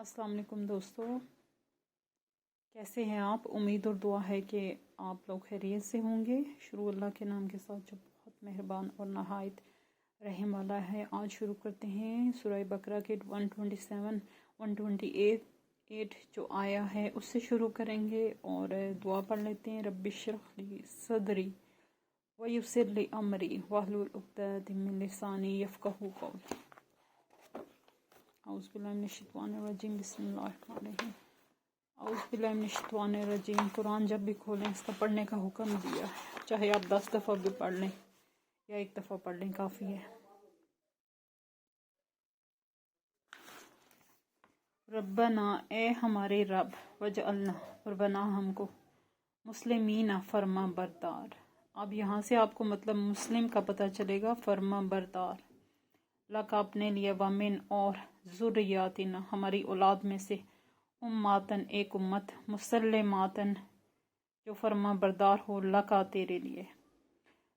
अस्सलाम वालेकुम दोस्तों, कैसे हैं आप। उम्मीद और दुआ है कि आप लोग खैरियत से होंगे। शुरू अल्लाह के नाम के साथ जो बहुत मेहरबान और नहायत रहम वाला है। आज शुरू करते हैं सूरह बकरा के 127 128 जो आया है उससे शुरू करेंगे और दुआ पढ़ लेते हैं। रब्बि इश्रह ली सदरी व यस्सिर ली अमरी वहलुल उक़दतम मिन लिसानी यफ़क़हू क़ौली। औज़ुबिल्लाहिमिनश्शैतानिर्रजीम बिस्मिल्लाहिर्रहमानिर्रहीम। औज़ुबिल्लाहिमिनश्शैतानिर्रजीम। कुरान जब भी खोलें इसका पढ़ने का हुक्म दिया है, चाहे आप 10 दफ़ा भी पढ़ लें या एक दफ़ा पढ़ लें काफ़ी है। रब्बना ए हमारे रब, वजअलना और बना हमको, मुस्लिमीना फर्मा बरदार। अब यहाँ से आपको मतलब मुस्लिम का पता चलेगा, फर्मा बरदार। लक अपने लिए, वमिन और ज़ुर्रियातिना हमारी औलाद में से, उम्मातन एक उम्मत, मुसल्लिमातन जो फर्मा बरदार हो, लका तेरे लिए।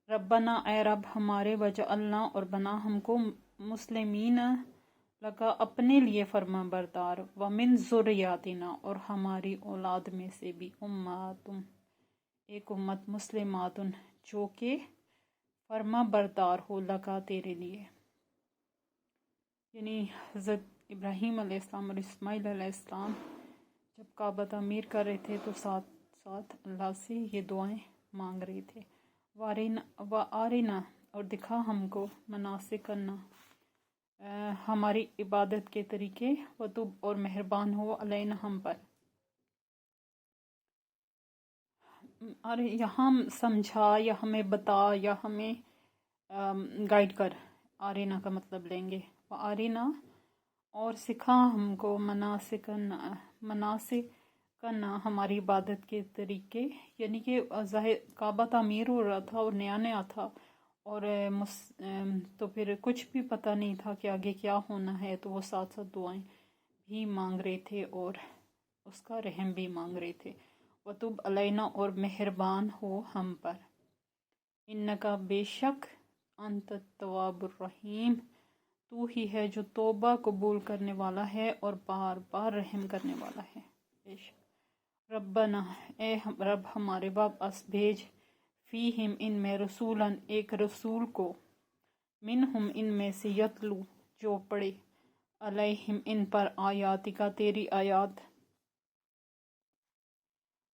रब्बना ए रब हमारे, वजअलना और बना हमको, मुस्लिमीना लका अपने लिए फर्मा बरदार, वमिन ज़ुर्रियातिना और हमारी औलाद में से भी, उम्मातुन एक उम्मत, मुस्लिमातुन जो कि फर्मा बरदार हो, लका तेरे लिए। यानी हज़रत इब्राहीम अलैहिस्सलाम और इस्माइल अलैहिस्सलाम जब काबा तामीर कर रहे थे तो साथ साथ अल्लाह से ये दुआएं मांग रहे थे। व आरिना और दिखा हमको, मनासिक करना हमारी इबादत के तरीके, वतुब और मेहरबान हो, अलैना हम पर। और यहाँ समझा या हमें बता या हमें गाइड कर, आरिना का मतलब लेंगे। व आरिना और सिखा हमको, मनासिक करना हमारी इबादत के तरीके। यानी कि ज़ाहिर काबा तामीर हो रहा था और नया नया था और तो फिर कुछ भी पता नहीं था कि आगे क्या होना है, तो वो साथ साथ दुआएं भी मांग रहे थे और उसका रहम भी मांग रहे थे। वतुब अलैना और मेहरबान हो हम पर, इन्नका बेशक, अंत तवाबुर रहीम तू ही है जो तौबा कबूल करने वाला है और बार बार रहम करने वाला है। रब्बना ए रब हमारे, बाप अस भेज, फ़ीहिम इनमें, रसूलन एक रसूल को, मिनहुम इनमें से, यतलू जो पढ़े, अलैहिम इन पर, आयातिका तेरी आयात,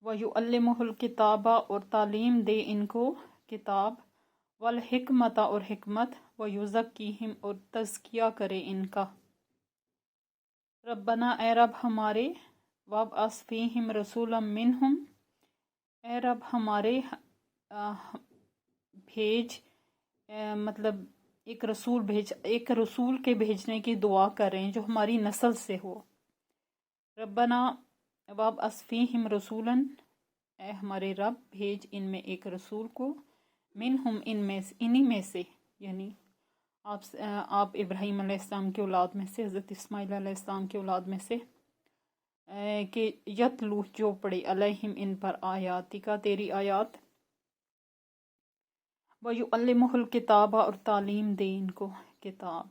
व युअल्लिमुहुल किताबा और तालीम दे इनको किताब, वल हिकमता और हिकमत, व युज़क्कीहिम और तज़किया करे इनका। रब्बना ए रब हमारे, वब असफ़ीहिम रसूलम मिनहुम ए रब हमारे भेज मतलब एक रसूल भेज, एक रसूल के भेजने की दुआ करें जो हमारी नस्ल से हो। रब्बना वब असफ़ीहिम रसूलन ए हमारे रब भेज इनमें एक रसूल को, मिनहुम इनमें, इन्हीं में से, यानी आप इब्राहीम अलैहिस्सलाम की औलाद में से, हज़रत इस्माइल अलैहिस्सलाम की औलाद में से, कि यतलू जो पढ़े, अलैहिम इन पर, आयातिका तेरी आयात, व युअल्लिमुहुल किताबा और तालीम दे इनको किताब,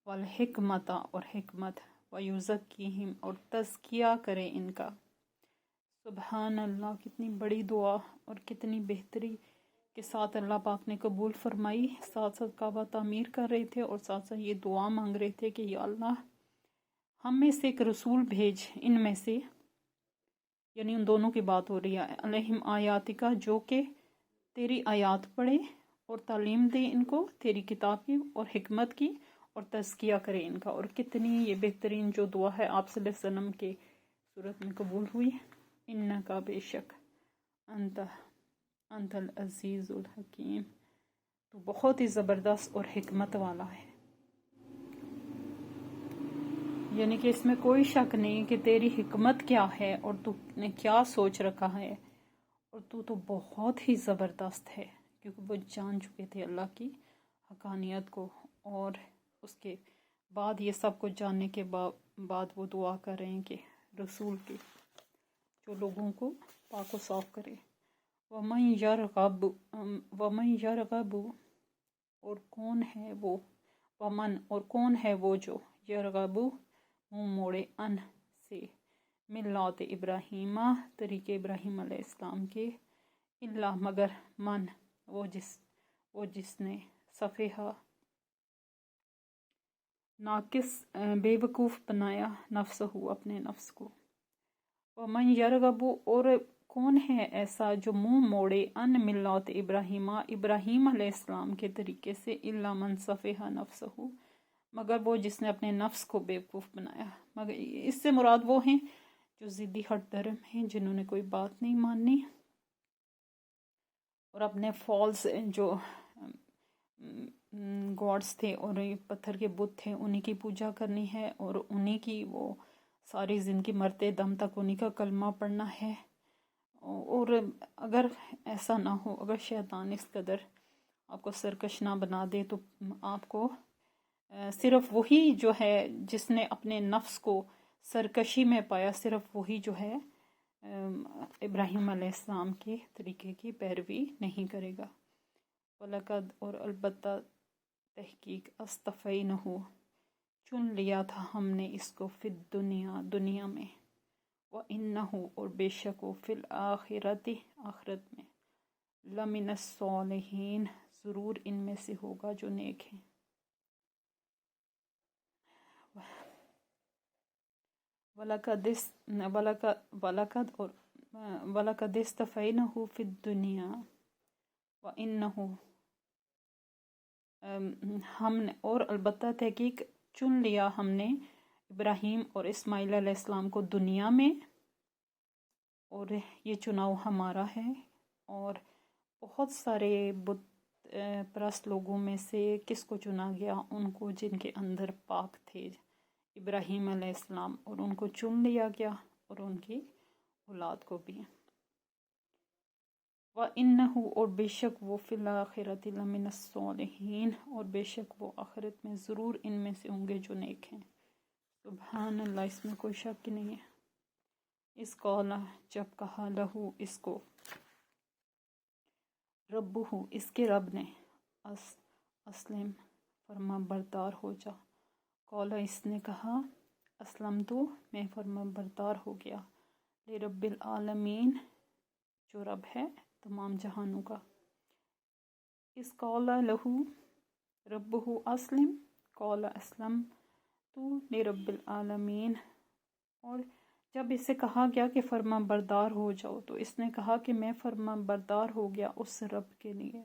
वल हिकमता और हिकमत, व युज़क्कीहिम और तज़किया करे इनका। सुबहान अल्लाह, कितनी बड़ी दुआ और कितनी बेहतरी के साथ अल्लाह पाक ने कबूल फरमाई। साथ साथ काबा तामीर कर रहे थे और साथ साथ ये दुआ मांग रहे थे कि या अल्लाह हम में से एक रसूल भेज, इनमें से, यानी उन दोनों की बात हो रही है, अलैहिम आयातिका जो के तेरी आयात पढ़े और तालीम दे इनको तेरी किताब की और हिकमत की और तज़किया करे इनका। और कितनी ये बेहतरीन जो दुआ है आप सल्लल्लाहु अलैहि वसल्लम के सूरत में कबूल हुई। इन्नका बेशक, अंतल अज़ीज़ुल हकीम तो बहुत ही ज़बरदस्त और हिकमत वाला है। यानी कि इसमें कोई शक नहीं कि तेरी हिकमत क्या है और तूने क्या सोच रखा है, और तू तो बहुत ही ज़बरदस्त है। क्योंकि वो जान चुके थे अल्लाह की हकानियत को, और उसके बाद ये सब कुछ जानने के बाद वो दुआ कर रहे हैं कि रसूल की जो लोगों को पाक व साफ़ करे। वमन यरग़बु और कौन है वो, वमन और कौन है वो जो, यरग़बु मुँह मोड़े, अन से मिल्लात इब्राहीमा तरीके इब्राहीम अलैहिस्सलाम के इल्ला मगर मन वो जिसने सफ़ेहा नाकिस बेवकूफ़ बनाया नफ्सहू अपने नफ्स को। व मन यरगबू और कौन है ऐसा जो मुंह मोड़े अन मिल्लात इब्राहीमा इब्राहीम अलैहिस्सलाम के तरीके से इल्ला मन सफ़ेहा नफ्सहू मगर वो जिसने अपने नफ्स को बेवकूफ़ बनाया। मगर इससे मुराद वो हैं जो ज़िद्दी हट धर्म हैं, जिन्होंने कोई बात नहीं माननी और अपने फॉल्स जो गॉड्स थे और पत्थर के बुत थे उन्हीं की पूजा करनी है और उन्हीं की वो सारी ज़िंदगी मरते दम तक उन्हीं का कलमा पढ़ना है। और अगर ऐसा ना हो, अगर शैतान इस कदर आपको सरकश ना बना दे तो आपको सिर्फ वही जो है जिसने अपने नफ्स को सरकशी में पाया, सिर्फ वही जो है इब्राहीम अलैहिस्सलाम के तरीके की पैरवी नहीं करेगा। वलकद और अलबत्ता तहकीक अस्तफ़ैनहू चुन लिया था हमने इसको फिद दुनिया में व इन्नहू और बेशक वो फिल आखिरत में लमिनस सालिहीन ज़रूर इनमें से होगा जो नेक हैं। वलकद इस्तफ़ैनहू फिद दुनिया व इन्नहू हमने और अलबत्ता तहकीक चुन लिया हमने इब्राहीम और इस्माइल अलैहिस्सलाम को दुनिया में, और ये चुनाव हमारा है। और बहुत सारे बुत परस्त लोगों में से किसको चुना गया? उनको जिनके अंदर पाक थे इब्राहीम अलैहिस्सलाम, और उनको चुन लिया गया और उनकी औलाद को भी। व इन्नहू और बेशक वो फिल आखिरति लमिनस सालिहीन और बेशक वो आखिरत में ज़रूर इनमें से होंगे जो नेक हैं। सुबहान अल्लाह, इसमें कोई शक नहीं है। इस कौला जब कहा लहू इसको रब्बुहू इसके रब ने असलिम फरमा बरदार हो जा। कौला इसने कहा असलम तो मैं फरमा बरदार हो गया ले रब्बिल आलमीन जो रब है तमाम जहानों का। इस कौला लहू रब्बुहू अस्लिम कौला असलम तो ले रब्बिल आलमीन, और जब इससे कहा गया कि फरमा बरदार हो जाओ तो इसने कहा कि मैं फरमा बरदार हो गया उस रब के लिए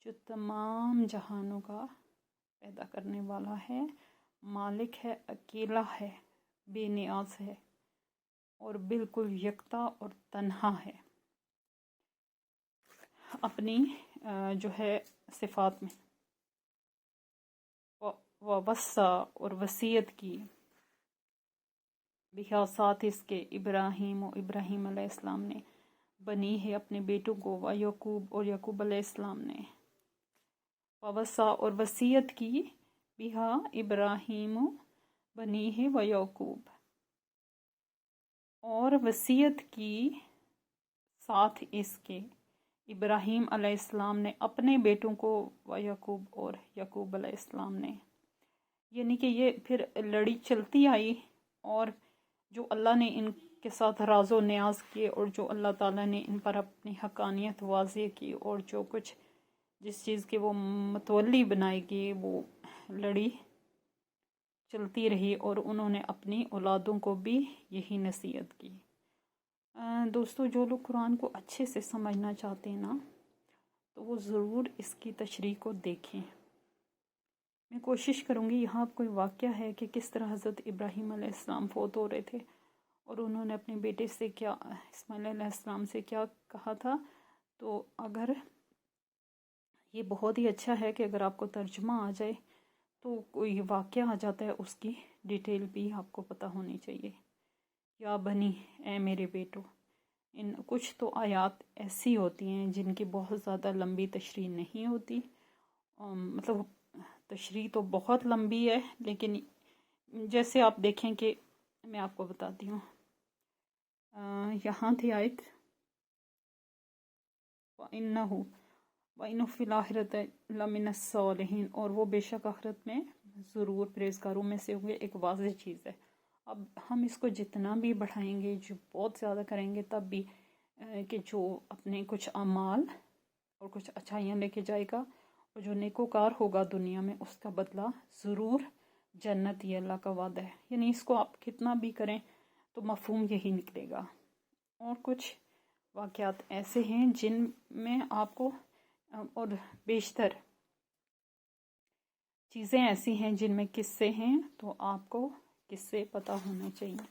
जो तमाम जहानों का पैदा करने वाला है, मालिक है, अकेला है, बेनियाज है और बिल्कुल यकता और तन्हा है अपनी जो है सिफात में। वस्सा और वसीयत की बिहा साथ इसके इब्राहीम अलैहिस्सलाम ने बनी है अपने बेटों को, व यकूब और यकूब अलैहिस्सलाम ने। वस्सा और वसीयत की बिहा इब्राहीम बनी है व यकूब, और वसीयत की साथ इसके इब्राहीम अलैहिस्सलाम ने अपने बेटों को, व यकूब और यकूब अलैहिस्सलाम ने। यानी कि ये फिर लड़ी चलती आई और जो अल्लाह ने इनके साथ राज़ो न्याज किए और जो अल्लाह ताला ने इन पर अपनी हकानियत वाज़े की और जो कुछ जिस चीज़ के वो मतवल्ली बनाएगी वो लड़ी चलती रही और उन्होंने अपनी औलादों को भी यही नसीहत की। दोस्तों, जो लोग कुरान को अच्छे से समझना चाहते हैं ना तो वो ज़रूर इसकी तशरीह को देखें। मैं कोशिश करूँगी यहाँ कोई वाक़या है कि किस तरह हज़रत इब्राहीम अलैहिस्सलाम फ़ौत हो रहे थे और उन्होंने अपने बेटे से क्या इस्माइल अलैहिस्सलाम से क्या कहा था। तो अगर ये बहुत ही अच्छा है कि अगर आपको तर्जुमा आ जाए तो कोई वाक़या आ जाता है उसकी डिटेल भी आपको पता होनी चाहिए। या बनी ए मेरे बेटो, इन कुछ तो आयात ऐसी होती हैं जिनकी बहुत ज़्यादा लंबी तशरीह नहीं होती, मतलब तशरीह तो बहुत लंबी है, लेकिन जैसे आप देखें कि मैं आपको बताती हूँ। यहाँ थी आयत वइन्नहु फिल आखिरत लमिनस सालिहीन, और वो बेशक आखिरत में ज़रूर परहेज़गारों में से होंगे। एक वाज़ेह चीज़ है, اب ہم اس کو جتنا بھی بڑھائیں گے، جو بہت زیادہ کریں گے، تب بھی کہ جو اپنے کچھ اعمال اور کچھ اچھائیاں لے کے جائے گا، اور جو نیکوکار ہوگا دنیا میں، اس کا بدلہ ضرور جنت، یہ اللہ کا وعدہ ہے۔ یعنی اس کو آپ کتنا بھی کریں تو مفہوم یہی نکلے گا۔ اور کچھ واقعات ایسے ہیں جن میں آپ کو، اور بیشتر چیزیں ایسی ہیں جن میں قصے ہیں، تو آپ کو قصے پتہ ہونے چاہیے۔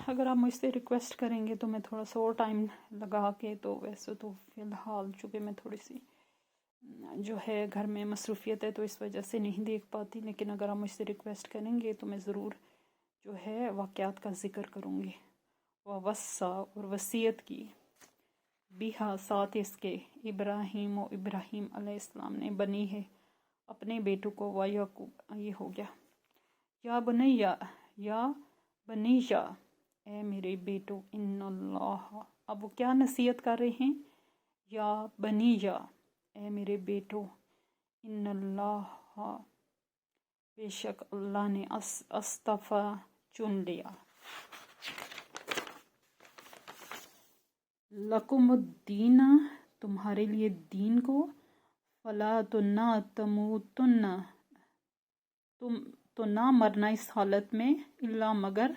اگر آپ مجھ سے ریکویسٹ کریں گے تو میں تھوڑا سا اور ٹائم لگا کے، تو ویسے تو فی الحال چونکہ میں تھوڑی سی جو ہے گھر میں مصروفیت ہے تو اس وجہ سے نہیں دیکھ پاتی، لیکن اگر آپ مجھ سے ریکویسٹ کریں گے تو میں ضرور جو ہے واقعات کا ذکر کروں گی۔ ووصّا، اور وصیت کی، بیہا، ساتھ اس کے، ابراہیم علیہ السلام نے، بنی ہے اپنے بیٹوں کو، و یعقوب، یہ ہو گیا، یا بنیا، یا بنیجا، اے میرے بیٹو، ان اللہ، اب وہ کیا نصیحت کر رہے ہیں؟ یا بنیجا، اے میرے بیٹو، ان اللہ، بے شک اللہ نے، اصطفیٰ، چن لیا، لکم الدین، تمہارے لیے دین کو، فلا تموتن، تم تو نہ مرنا اس حالت میں، الا مگر،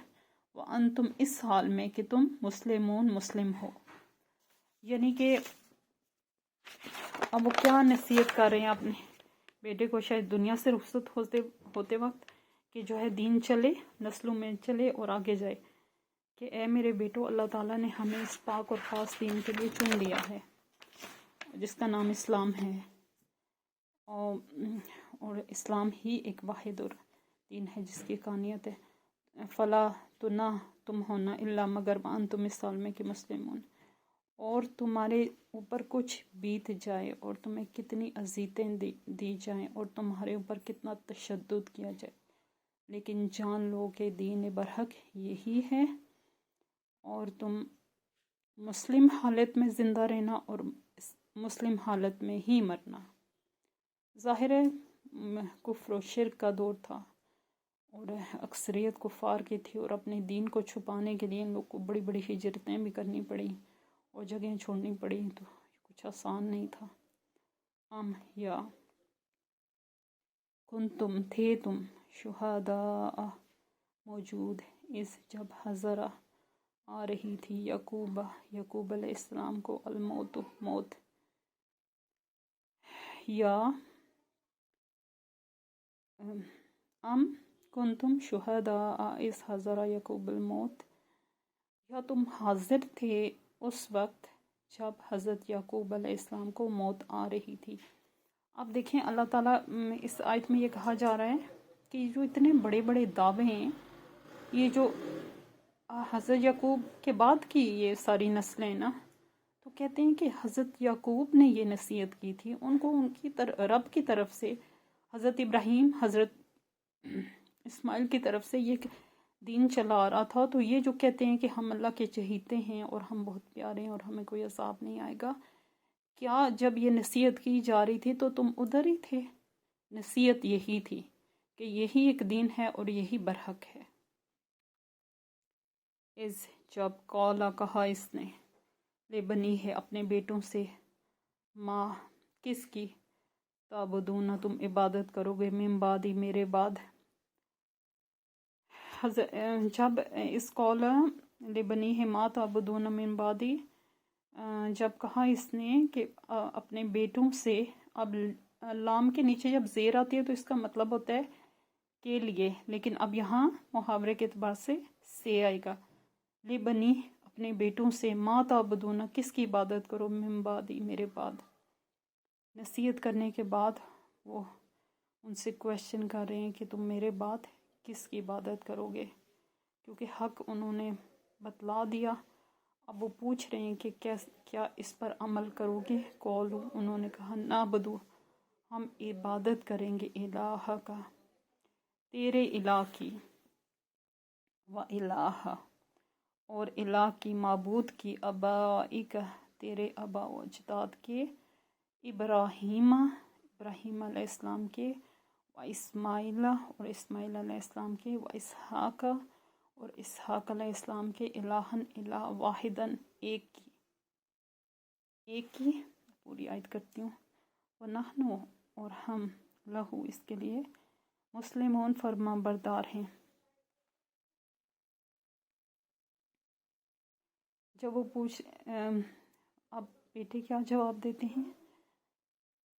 وانتم، اس حال میں کہ تم مسلمون، مسلم ہو۔ یعنی کہ اب وہ کیا نصیحت کر رہے ہیں اپنے بیٹے کو، شاید دنیا سے رخصت ہوتے وقت، کہ جو ہے دین چلے، نسلوں میں چلے اور آگے جائے، کہ اے میرے بیٹو، اللہ تعالیٰ نے ہمیں اس پاک اور خاص دین کے لیے چن لیا ہے، جس کا نام اسلام ہے، اور اسلام ہی ایک واحد اور دین ہے جس کی قانیت ہے۔ فلا، تو نہ تم ہونا، الا مگر، وانتم، اس حال میں کہ مسلمون، اور تمہارے اوپر کچھ بیت جائے، اور تمہیں کتنی اذیتیں دی جائیں، اور تمہارے اوپر کتنا تشدد کیا جائے، لیکن جان لو کہ دین برحق یہی ہے، اور تم مسلم حالت میں زندہ رہنا اور مسلم حالت میں ہی مرنا۔ ظاہر ہے کفر و شرک کا دور تھا، اور اکثریت کفار کی تھی، اور اپنے دین کو چھپانے کے لیے ان لوگ کو بڑی بڑی ہجرتیں بھی کرنی پڑیں اور جگہیں چھوڑنی پڑی، تو کچھ آسان نہیں تھا۔ یا کنتم، تھے تم، شہداء، موجود، اس جب حضر، آ رہی تھی، یعقوب علیہ السلام کو، الموت، موت، یا کنتم شہداء اس حضر یعقوب الموت، یا تم حاضر تھے اس وقت جب حضرت یعقوب علیہ السلام کو موت آ رہی تھی۔ اب دیکھیں اللہ تعالیٰ اس آیت میں یہ کہا جا رہا ہے کہ جو اتنے بڑے بڑے دعوے ہیں، یہ جو حضرت یعقوب کے بعد کی یہ ساری نسلیں نا، تو کہتے ہیں کہ حضرت یعقوب نے یہ نصیحت کی تھی ان کو، ان کی رب کی طرف سے، حضرت ابراہیم، حضرت اسماعیل کی طرف سے یہ دین چلا آ رہا تھا، تو یہ جو کہتے ہیں کہ ہم اللہ کے چہیتے ہیں اور ہم بہت پیارے ہیں اور ہمیں کوئی عذاب نہیں آئے گا، کیا جب یہ نصیحت کی جا رہی تھی تو تم ادھر ہی تھے؟ نصیحت یہی تھی کہ یہی ایک دین ہے اور یہی برحق ہے۔ جب قولا، کہا اس نے، لے بنی ہے اپنے بیٹوں سے، ماں، کس کی، تعبدون، تم عبادت کرو گے، من بعدی، میرے بعد، جب اس قولا لے بنی ہے، ماں تعبدون من بعدی، جب کہا اس نے کہ اپنے بیٹوں سے، اب لام کے نیچے جب زیر آتی ہے تو اس کا مطلب ہوتا ہے کے لیے، لیکن اب یہاں محاورے کے اعتبار سے آئے گا، لے بنی، اپنے بیٹوں سے، ما تعبدون، کس کی عبادت کرو، من بعدی، میرے بعد۔ نصیحت کرنے کے بعد وہ ان سے کویشچن کر رہے ہیں کہ تم میرے بعد کس کی عبادت کرو گے، کیونکہ حق انہوں نے بتلا دیا، اب وہ پوچھ رہے ہیں کہ کیا اس پر عمل کرو گے؟ قولو، انہوں نے کہا، نعبدو، ہم عبادت کریں گے، الہ کا، تیرے الہ کی، و الہ، اور الہ کی، معبود کی، آبائک، تیرے آبا و اجداد کے، ابراہیم علیہ السلام کے، و اسماعیل اور اسماعیل علیہ السلام کے، و اسحاق اور اسحاق علیہ السلام کے، الہن الہ واحدن ایک کی پوری آیت کرتی ہوں، ونحن اور ہم، لہو اس کے لیے، مسلمون فرما بردار ہیں۔ جب وہ اب بیٹے کیا جواب دیتے ہیں؟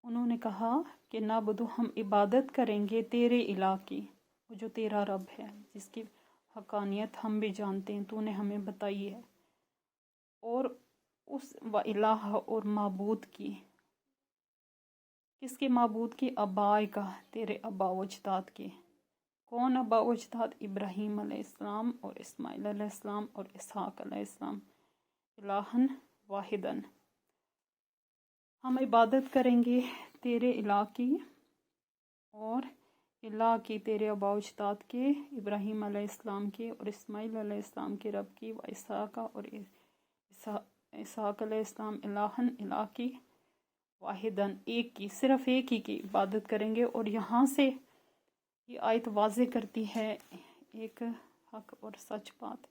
انہوں نے کہا کہ نعبدو ہم عبادت کریں گے تیرے الہ کی، وہ جو تیرا رب ہے، جس کی حقانیت ہم بھی جانتے ہیں، تو نے ہمیں بتائی ہے، اور اس و الہ اور معبود کی، کس کے معبود کی؟ ابائے کا، تیرے ابا و اجداد کے۔ کون ابا و اجداد؟ ابراہیم علیہ السلام اور اسماعیل علیہ السلام اور اسحاق علیہ السلام، الہن واحدن، ہم عبادت کریں گے تیرے الہ کی اور الہ کی، تیرے ابا و اجداد کے، ابراہیم علیہ السلام کے اور اسماعیل علیہ السلام کے رب کی، و اسحاق اور اسحاق علیہ السلام، الہن الہ کی، واحدن ایک کی، صرف ایک ہی کی عبادت کریں گے۔ اور یہاں سے یہ آیت واضح کرتی ہے ایک حق اور سچ بات،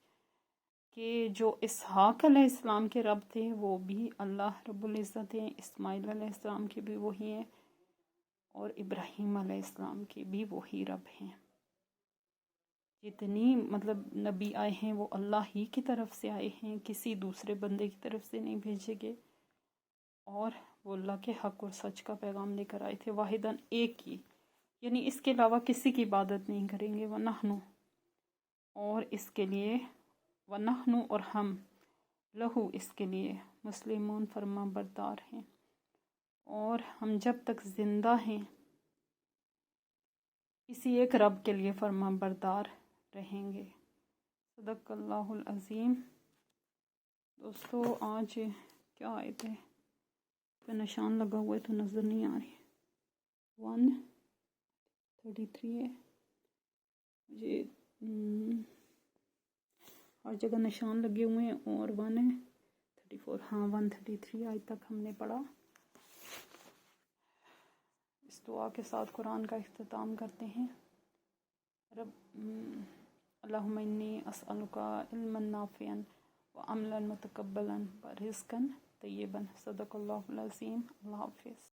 کہ جو اسحاق علیہ السلام کے رب تھے وہ بھی اللہ رب العزت ہیں، اسماعیل علیہ السلام کے بھی وہی ہیں، اور ابراہیم علیہ السلام کے بھی وہی رب ہیں۔ جتنی نبی آئے ہیں وہ اللہ ہی کی طرف سے آئے ہیں، کسی دوسرے بندے کی طرف سے نہیں بھیجے گئے، اور وہ اللہ کے حق اور سچ کا پیغام لے کر آئے تھے، واحدن ایک کی، یعنی اس کے علاوہ کسی کی عبادت نہیں کریں گے، وَنَحْنُ اور اس کے لیے، وَنَحْنُ اور ہم، لہو اس کے لیے، مسلمون فرما بردار ہیں، اور ہم جب تک زندہ ہیں کسی ایک رب کے لیے فرما بردار رہیں گے۔ صدق اللہ العظیم۔ دوستو آج کیا آیت ہے؟ پہ نشان لگا ہوا ہے تو نظر نہیں آ رہی، 133 ہے، مجھے ہر جگہ نشان لگے ہوئے ہیں، اور 134، ہاں 133 آج تک ہم نے پڑھا۔ اس دعا کے ساتھ قرآن کا اختتام کرتے ہیں۔ اللہم انی اسألک علما نافعا وعملا متقبلا ورزقا طیبا۔ صدق اللہ العظیم۔ اللہ حافظ۔